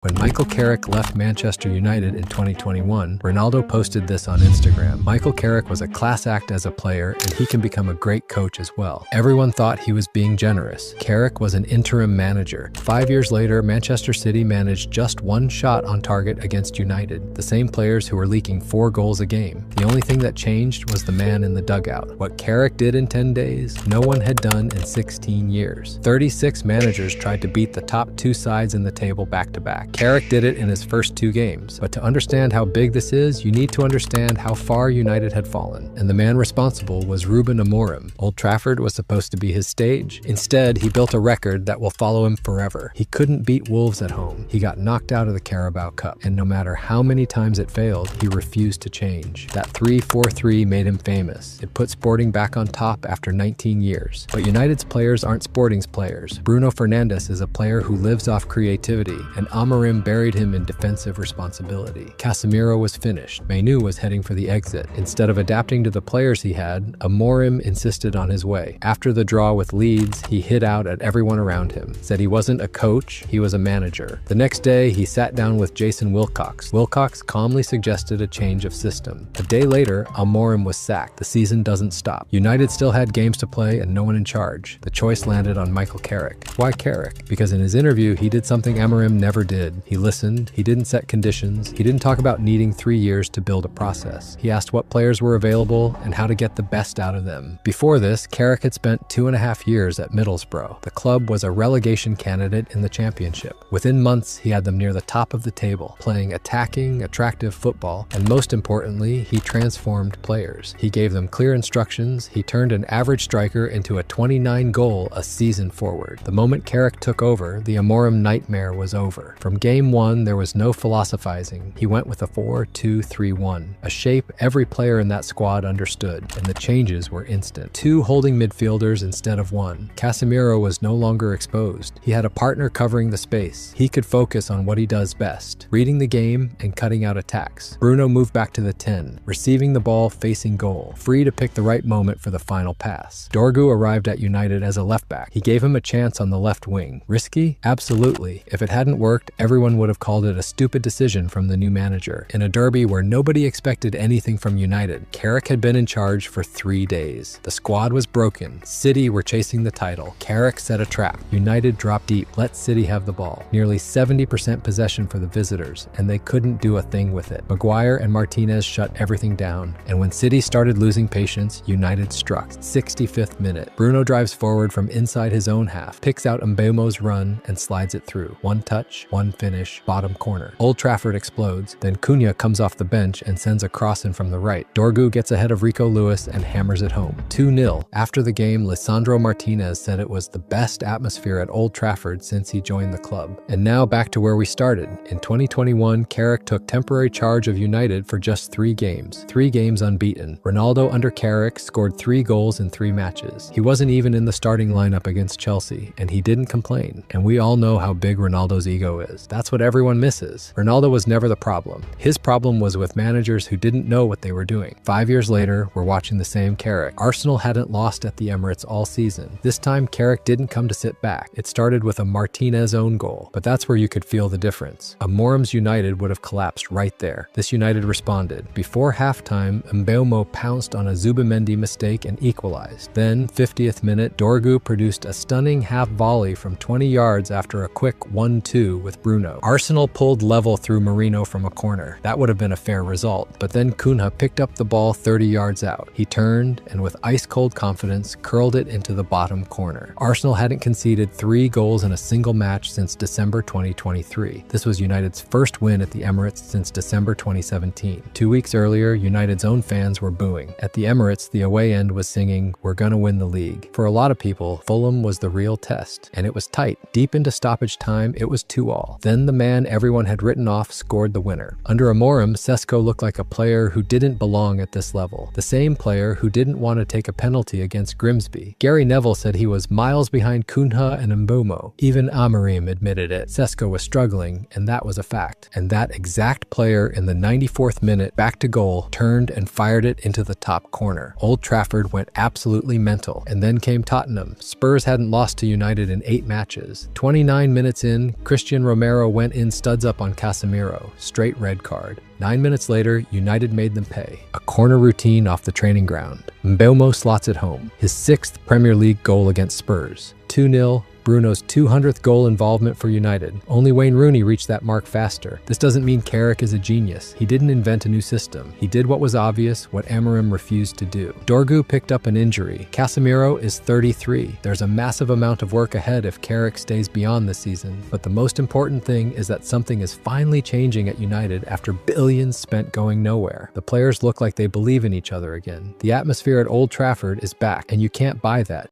When Michael Carrick left Manchester United in 2021, Ronaldo posted this on Instagram. Michael Carrick was a class act as a player, and he can become a great coach as well. Everyone thought he was being generous. Carrick was an interim manager. 5 years later, Manchester City managed just one shot on target against United, the same players who were leaking 4 goals a game. The only thing that changed was the man in the dugout. What Carrick did in 10 days, no one had done in 16 years. 36 managers tried to beat the top 2 sides in the table back-to-back. Carrick did it in his first 2 games, but to understand how big this is, you need to understand how far United had fallen, and the man responsible was Ruben Amorim. Old Trafford was supposed to be his stage. Instead, he built a record that will follow him forever. He couldn't beat Wolves at home. He got knocked out of the Carabao Cup, and no matter how many times it failed, he refused to change. That 3-4-3 made him famous. It put Sporting back on top after 19 years. But United's players aren't Sporting's players. Bruno Fernandes is a player who lives off creativity, and Amorim buried him in defensive responsibility. Casemiro was finished. Mainu was heading for the exit. Instead of adapting to the players he had, Amorim insisted on his way. After the draw with Leeds, he hid out at everyone around him, said he wasn't a coach, he was a manager. The next day, he sat down with Jason Wilcox. Wilcox calmly suggested a change of system. A day later, Amorim was sacked. The season doesn't stop. United still had games to play and no one in charge. The choice landed on Michael Carrick. Why Carrick? Because in his interview, he did something Amorim never did. He listened, he didn't set conditions, he didn't talk about needing 3 years to build a process. He asked what players were available and how to get the best out of them. Before this, Carrick had spent 2.5 years at Middlesbrough. The club was a relegation candidate in the championship. Within months, he had them near the top of the table, playing attacking, attractive football, and most importantly, he transformed players. He gave them clear instructions, he turned an average striker into a 29-goal a season forward. The moment Carrick took over, the Amorim nightmare was over. From game 1, there was no philosophizing. He went with a 4-2-3-1, a shape every player in that squad understood, and the changes were instant. 2 holding midfielders instead of 1. Casemiro was no longer exposed. He had a partner covering the space. He could focus on what he does best, reading the game and cutting out attacks. Bruno moved back to the 10, receiving the ball facing goal, free to pick the right moment for the final pass. Dorgu arrived at United as a left back. He gave him a chance on the left wing. Risky? Absolutely. If it hadn't worked, everyone would have called it a stupid decision from the new manager. In a derby where nobody expected anything from United, Carrick had been in charge for 3 days. The squad was broken. City were chasing the title. Carrick set a trap. United dropped deep, let City have the ball. Nearly 70% possession for the visitors, and they couldn't do a thing with it. Maguire and Martinez shut everything down, and when City started losing patience, United struck. 65th minute. Bruno drives forward from inside his own half, picks out Mbeumo's run, and slides it through. One touch, one finish, bottom corner. Old Trafford explodes, then Cunha comes off the bench and sends a cross in from the right. Dorgu gets ahead of Rico Lewis and hammers it home. 2-0. After the game, Lisandro Martinez said it was the best atmosphere at Old Trafford since he joined the club. And now back to where we started. In 2021, Carrick took temporary charge of United for just 3 games. 3 games unbeaten. Ronaldo under Carrick scored 3 goals in 3 matches. He wasn't even in the starting lineup against Chelsea, and he didn't complain. And we all know how big Ronaldo's ego is. That's what everyone misses. Ronaldo was never the problem. His problem was with managers who didn't know what they were doing. 5 years later, we're watching the same Carrick. Arsenal hadn't lost at the Emirates all season. This time, Carrick didn't come to sit back. It started with a Martinez own goal, but that's where you could feel the difference. Amorim's United would have collapsed right there. This United responded. Before halftime, Mbeumo pounced on a Zubimendi mistake and equalized. Then, 50th minute, Dorgu produced a stunning half volley from 20 yards after a quick 1-2 with Bruno. Arsenal pulled level through Marino from a corner. That would have been a fair result, but then Cunha picked up the ball 30 yards out. He turned and with ice-cold confidence curled it into the bottom corner. Arsenal hadn't conceded 3 goals in a single match since December 2023. This was United's first win at the Emirates since December 2017. 2 weeks earlier, United's own fans were booing. At the Emirates, the away end was singing, "We're gonna win the league." For a lot of people, Fulham was the real test, and it was tight. Deep into stoppage time, it was 2-2. Then the man everyone had written off scored the winner. Under Amorim, Sesko looked like a player who didn't belong at this level. The same player who didn't want to take a penalty against Grimsby. Gary Neville said he was miles behind Cunha and Mbeumo. Even Amorim admitted it. Sesko was struggling, and that was a fact. And that exact player in the 94th minute, back to goal, turned and fired it into the top corner. Old Trafford went absolutely mental. And then came Tottenham. Spurs hadn't lost to United in 8 matches. 29 minutes in, Cristiano Ronaldo Romero went in studs up on Casemiro, straight red card. 9 minutes later, United made them pay. A corner routine off the training ground. Mbeumo slots it home, his 6th Premier League goal against Spurs. 2-0, Bruno's 200th goal involvement for United. Only Wayne Rooney reached that mark faster. This doesn't mean Carrick is a genius. He didn't invent a new system. He did what was obvious, what Amorim refused to do. Dorgu picked up an injury. Casemiro is 33. There's a massive amount of work ahead if Carrick stays beyond this season. But the most important thing is that something is finally changing at United after billions spent going nowhere. The players look like they believe in each other again. The atmosphere at Old Trafford is back, and you can't buy that.